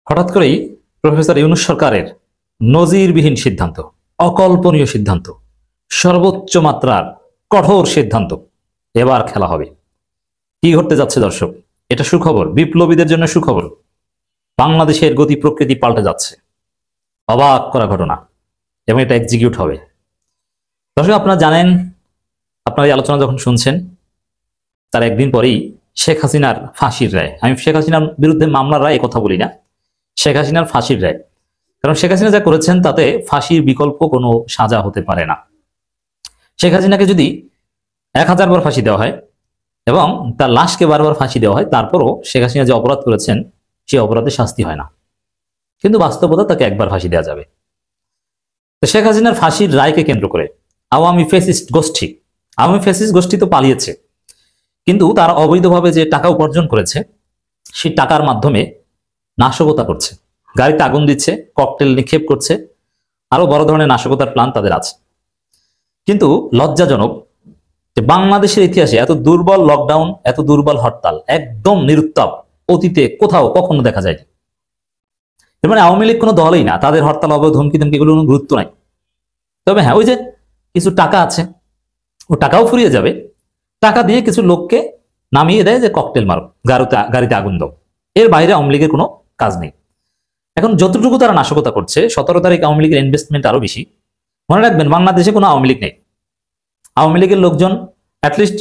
হঠাৎ করেই প্রফেসর ইউনূস সরকারের নজিরবিহীন সিদ্ধান্ত, অকল্পনীয় সিদ্ধান্ত, সর্বোচ্চ মাত্রার কঠোর সিদ্ধান্ত। এবার খেলা হবে। কি ঘটতে যাচ্ছে দর্শক? এটা সুখবর, বিপ্লবীদের জন্য সুখবর। বাংলাদেশের গতি প্রকৃতি পাল্টে যাচ্ছে। অবাক করা ঘটনা, এবং এটা এক্সিকিউট হবে। দর্শক, আপনারা জানেন, আপনারা এই আলোচনা যখন শুনছেন তার একদিন পরেই শেখ হাসিনার ফাঁসির রায়। আমি শেখ হাসিনার বিরুদ্ধে মামলার রায় কথা বলি না, শেখ হাসিনার ফাঁসির রায়। কারণ শেখ হাসিনা যা করেছেন তাতে ফাঁসির বিকল্প কোনো সাজা হতে পারে না। শেখ হাসিনাকে যদি 1000 বার ফাঁসি দেওয়া হয় এবং তার লাশকে বারবার ফাঁসি দেওয়া হয়, তারপরও শেখ হাসিনা যে অপরাধ করেছেন সেই অপরাধে শাস্তি হয় না। কিন্তু বাস্তবতা তাকে একবার ফাঁসি দেওয়া যাবে। তো শেখ হাসিনার ফাঁসির রায়কে কেন্দ্র করে আওয়ামী ফ্যাসিস্ট গোষ্ঠী তো পালিয়েছে, কিন্তু তারা অবৈধভাবে যে টাকা উপার্জন করেছে সেই টাকার মাধ্যমে নাশকতা করছে, গাড়িতে আগুন দিচ্ছে, ককটেল নিক্ষেপ করছে, আরো বড় ধরনের নাশকতার প্ল্যান তাদের আছে। কিন্তু লজ্জাজনক যে বাংলাদেশের ইতিহাসে এত দুর্বল লকডাউন, এত দুর্বল হরতাল, একদম নিরুত্তাপ, অতীতে কোথাও কখনো দেখা যায়নি। এর মানে আওয়ামী লীগ কোনো দলই না, তাদের হরতাল অবরোধ হুমকি ধমকি এগুলো কোনো গুরুত্ব নাই। তবে হ্যাঁ, ওই যে কিছু টাকা আছে, ও টাকাও ফুরিয়ে যাবে, টাকা দিয়ে কিছু লোককে নামিয়ে দেয় যে ককটেল মারো, গাড়িতে আগুন দাও। এর বাইরে আওয়ামী লীগের কোনো কাজ নেই। এখন যতটুকু তারা নাশকতা করছে, 17 তারিখ আওয়ামী লীগের ইনভেস্টমেন্ট আরো বেশি। মনে রাখবেন, বাংলাদেশে কোনো আওয়ামী লীগ নেই। আওয়ামী লীগের লোকজন অ্যাটলিস্ট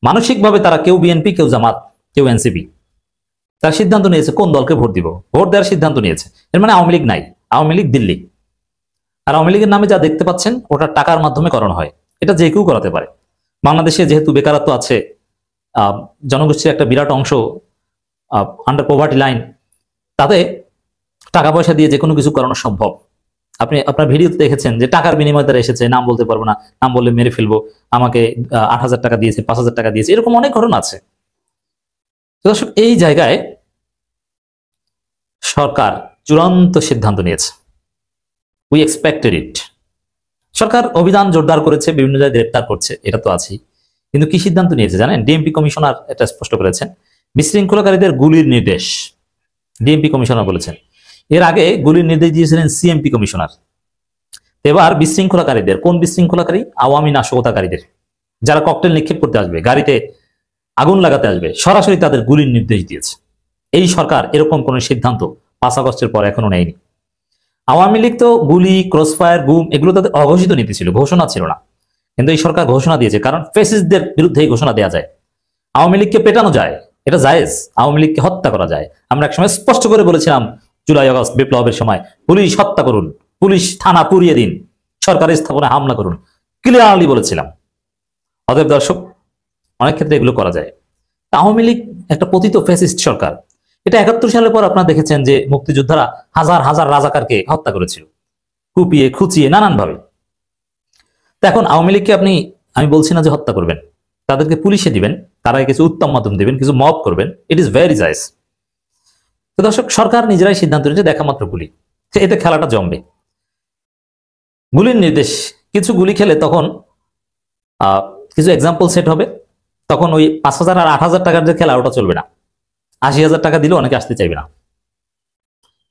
মানসিকভাবে তারা কেউ বিএনপি, কেউ জামাত, কেউ এনসিপি, তার সিদ্ধান্ত নিয়েছে কোন দলকে ভোট দিব, ভোট দেওয়ার সিদ্ধান্ত নিয়েছে। এর মানে আওয়ামী লীগ নাই, আওয়ামী লীগ দিল্লি। আর আওয়ামী লীগের নামে যা দেখতে পাচ্ছেন ওটা টাকার মাধ্যমে করানো হয়। এটা যে কেউ করাতে পারে। বাংলাদেশে যেহেতু বেকারত্ব আছে, জনগোষ্ঠীর একটা বিরাট অংশ আন্ডার পভার্টি লাইন, তাতে টাকা পয়সা দিয়ে যে কোনো কিছু করানো সম্ভব। আপনি আপনার ভিডিওতে দেখেছেন যে টাকার বিনিময়ে তারা এসেছে, নাম বলতে পারবো না, নাম বললে মেরে ফেলবো, আমাকে 8000 টাকা দিয়েছে, 5000 টাকা দিয়েছে, এরকম অনেক ঘটনা আছে। দর্শক, এই জায়গায় সরকার চূড়ান্ত সিদ্ধান্ত নিয়েছে। উই এক্সপেক্টেড ইট। সরকার অভিযান জোরদার করেছে, বিভিন্ন জায়গায় গ্রেপ্তার করছে, এটা তো আছেই। কিন্তু কি সিদ্ধান্ত নিয়েছে জানেন? ডিএমপি কমিশনার এটা স্পষ্ট করেছেন, বিশৃঙ্খলাকারীদের গুলির নির্দেশ ডিএমপি কমিশনার বলেছেন। এর আগে গুলির নির্দেশ দিয়েছিলেন সিএমপি কমিশনার। এবার বিশৃঙ্খলাকারীদের, কোন বিশৃঙ্খলাকারী? আওয়ামী নাশকতাকারীদের, যারা ককটেল নিক্ষেপ করতে আসবে, গাড়িতে আগুন লাগাতে আসবে, সরাসরি তাদের গুলির নির্দেশ দিয়েছে। এই সরকার এরকম কোন সিদ্ধান্ত 5 আগস্টের পর এখনো নেয়নি। আওয়ামী লীগ তো গুলি, ক্রসফায়ার, গুম এগুলো তাদের অঘোষিত নীতি ছিল, ঘোষণা ছিল না। কিন্তু এই সরকার ঘোষণা দিয়েছে, কারণ ফ্যাসিস্টদের বিরুদ্ধে এই ঘোষণা দেওয়া যায়। আওয়ামী লীগকে পেটানো যায়, এটা জায়েজ। আওয়ামী লীগকে হত্যা করা যায়। আমরা একসময় স্পষ্ট করে বলেছিলাম, জুলাই আগস্ট বিপ্লবের সময়, পুলিশ হত্যা করুন, পুলিশ থানা পুড়িয়ে দিন, সরকারি স্থাপনায় হামলা করুন, ক্লিয়ারলি বলেছিলাম। অতএব দর্শক, অনেক ক্ষেত্রে এগুলো করা যায়। আওয়ামী লীগ একটা পতিত ফ্যাসিস্ট সরকার। এটা 71 সালের পর আপনারা দেখেছেন যে মুক্তিযোদ্ধারা হাজার হাজার রাজাকারকে হত্যা করেছিল, কুপিয়ে খুঁচিয়ে নানানভাবে। তো এখন আওয়ামী লীগকে আমি বলছি না যে হত্যা করবেন, তাদেরকে পুলিশে দিবেন, তারা কিছু উত্তম মাধ্যম দিবেন, কিছু মব করবেন, ইট ইজ ভেরি জায়েজ। তো দর্শক, সরকার নিজেরাই সিদ্ধান্ত নিয়েছে, দেখা মাত্র গুলি, এতে খেলাটা জমবে। গুলির নির্দেশ, কিছু গুলি খেলে তখন কিছু এক্সাম্পল সেট হবে, তখন ওই 5000 আর 8000 টাকার যে খেলা ওটা চলবে না। 80,000 টাকা দিলেও অনেকে আসতে চাইবে না।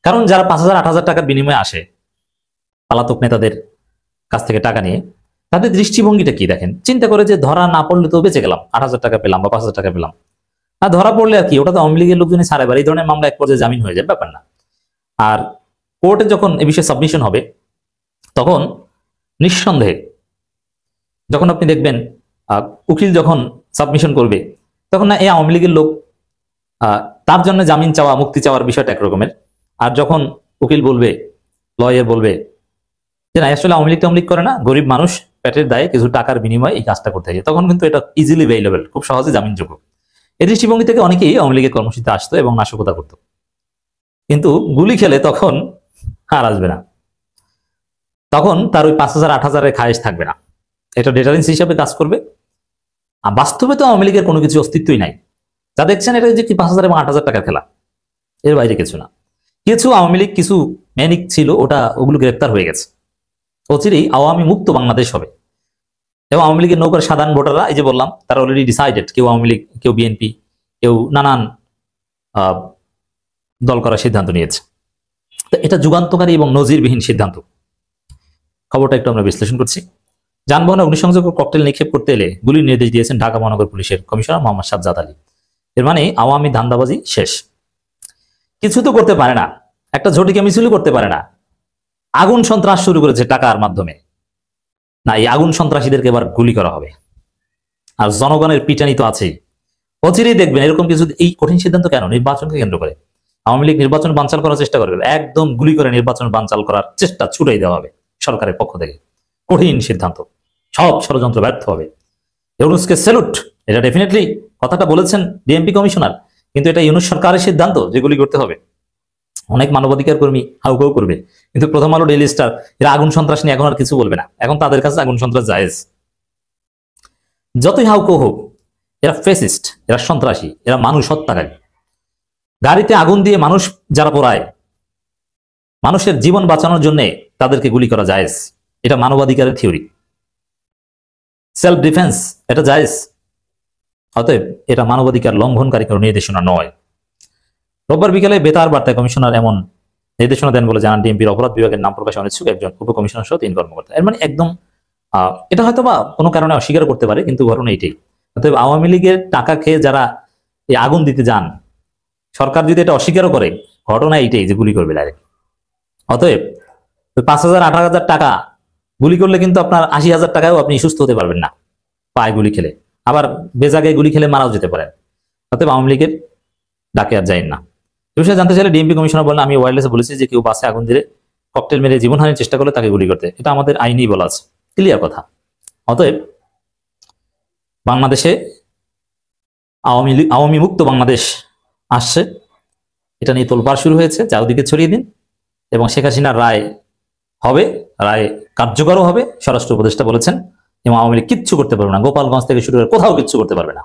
কারণ যারা 5000 8000 টাকার বিনিময়ে আসে পলাতক নেতাদের কাছ থেকে টাকা নিয়ে, তাদের দৃষ্টিভঙ্গিটা কি দেখেন? চিন্তা করে যে ধরা না পড়লে তো বেঁচে গেলাম, 8000 টাকা পেলাম বা 5000 টাকা পেলাম। আর ধরা পড়লে আর কি, ওটা তো আওয়ামী লীগের লোকজনই ছাড়ে, এই ধরনের মামলা এক পর্যায়ে জামিন হয়ে যায়, ব্যাপার না। আর কোর্টে যখন এ বিষয়ে সাবমিশন হবে, তখন নিঃসন্দেহে যখন আপনি দেখবেন উকিল যখন সাবমিশন করবে, তখন না এই আওয়ামী লীগের লোক, তার জন্য জামিন চাওয়া, মুক্তি চাওয়ার বিষয়টা একরকমের। আর যখন উকিল বলবে, লয়ার বলবে যে না, আসলে আওয়ামী লীগ করে না, গরিব মানুষ পেটের দায়ে কিছু টাকার বিনিময়ে এই কাজটা করতে হয়, তখন কিন্তু এটা ইজিলি অ্যাভেইলেবল, খুব সহজে জামিনযোগ্য। এই দৃষ্টিভঙ্গি থেকে অনেকেই আওয়ামী লীগের কর্মসূচিতে আসতো এবং নাশকতা করতো। কিন্তু গুলি খেলে তখন আর আসবে না, তখন তার ওই 5000 8000 খায়েশ থাকবে না। এটা ডেটারেন্স হিসাবে কাজ করবে। আর বাস্তবে তো আওয়ামী লীগের কোনো কিছু অস্তিত্বই নাই। যা দেখছেন এটা যে কি 5000 এবং 8000 টাকার খেলা, এর বাইরে কিছু না। কিছু আওয়ামী লীগ, কিছু ম্যানিক ছিল, ওগুলো গ্রেপ্তার হয়ে গেছে। অচিরেই আওয়ামী মুক্ত বাংলাদেশ হবে। এবং আওয়ামী লীগের নৌকার সাধারণ ভোটাররা, এই যে বললাম, তারা অলরেডি ডিসাইডেড, কেউ আওয়ামী লীগ, কেউ বিএনপি, কেউ নানান দল করার সিদ্ধান্ত নিয়েছে। তো এটা যুগান্তকারী এবং নজিরবিহীন সিদ্ধান্ত। খবরটা একটু আমরা বিশ্লেষণ করছি। যানবাহনে অগ্নিসংযোগ ককটেল নিক্ষেপ করতে এলে গুলির নির্দেশ দিয়েছেন ঢাকা মহানগর পুলিশের কমিশনার মোহাম্মদ সাজ্জাদ আলী। এর মানে আওয়ামী ধান্দাবাজি শেষ, কিছু তো করতে পারে না, একটা ঝটিকা মিছিলও করতে পারে না, আগুন সন্ত্রাস শুরু করেছে টাকার মাধ্যমে। না, এই আগুন সন্ত্রাসীদেরকে এবার গুলি করা হবে। আর জনগণের পিটানি তো আছেই, অচিরেই দেখবেন এরকম কিছু। এই কঠিন সিদ্ধান্ত কেন? নির্বাচনকে কেন্দ্র করে আওয়ামী লীগ নির্বাচন বানচাল করার চেষ্টা করবে, একদম গুলি করে নির্বাচন বানচাল করার চেষ্টা ছুটাই দেওয়া হবে সরকারের পক্ষ থেকে। কঠিন সিদ্ধান্ত, সব ষড়যন্ত্র ব্যর্থ হবে। ইউনূসকে স্যালুট, এটা ডেফিনেটলি কথাটা বলেছেন ডিএমপি কমিশনার, কিন্তু এটা ইউনূস সরকারের সিদ্ধান্ত যে গুলি করতে হবে। অনেক মানবাধিকার কর্মী হাউকাউ করবে, কিন্তু প্রথম আলো, ডেইলি স্টার এরা আগুন সন্ত্রাস নিয়ে এখন আর কিছু বলবে না। এখন তাদের কাছে আগুন সন্ত্রাস জায়েজ। যতই হাউকাউ হোক, এরা ফেসিস্ট, এরা সন্ত্রাসী, এরা মানুষ হত্যাকারী। গাড়িতে আগুন দিয়ে মানুষ যারা পোড়ায়, মানুষের জীবন বাঁচানোর জন্য তাদেরকে গুলি করা জায়েজ। এটা মানবাধিকারের থিওরি। সেলফ ডিফেন্স এটা জায়েজ, অতএব এটা মানবাধিকার লঙ্ঘনকারী কোনো নির্দেশনা নয়। রোববার বিকেলে বেতার বার্তায় কমিশনার এমন নির্দেশনা দেন বলে জানান ডিএমপির অপরাধ বিভাগের নাম প্রকাশে অনিচ্ছুক একজন উপকমিশনার সহ 3 কর্মকর্তা। এর মানে একদম এটা হয়তো বা কোনো কারণে অস্বীকার করতে পারে, কিন্তু ঘটনা এটাই। অতএব আওয়ামী লীগের টাকা খেয়ে যারা এই আগুন দিতে যান, সরকার যদি এটা অস্বীকারও করে, ঘটনা এইটাই যে গুলি করবে ডাইরেক্ট। অতএব 5,000 8,000 টাকা গুলি করলে কিন্তু আপনার 80,000 টাকায়ও আপনি সুস্থ হতে পারবেন না পায়ে গুলি খেলে, আবার বেজাগায় গুলি খেলে মারাও যেতে পারেন। অতএব আওয়ামী লীগের ডাকে আর যাইন না। এ বিষয়ে জানতে চাইলে ডিএমপি কমিশনার বলেন, আমি ওয়্যারলেসে বলেছি যে কেউ বাসে আগুন দিয়ে ককটেল মেরে জীবনহানির চেষ্টা করলে তাকে গুলি করতে, এটা আমাদের আইনেই বলা আছে, ক্লিয়ার কথা। অতএব বাংলাদেশে আওয়ামী মুক্ত বাংলাদেশ আসছে, এটা নিয়ে তোলপাড় শুরু হয়েছে, চারদিকে ছড়িয়ে দিন। এবং শেখ হাসিনার রায় হবে, রায় কার্যকরও হবে, স্বরাষ্ট্র উপদেষ্টা বলেছেন। এবং আওয়ামী লীগ কিচ্ছু করতে পারবে না, গোপালগঞ্জ থেকে শুরু করে কোথাও কিচ্ছু করতে পারবে না।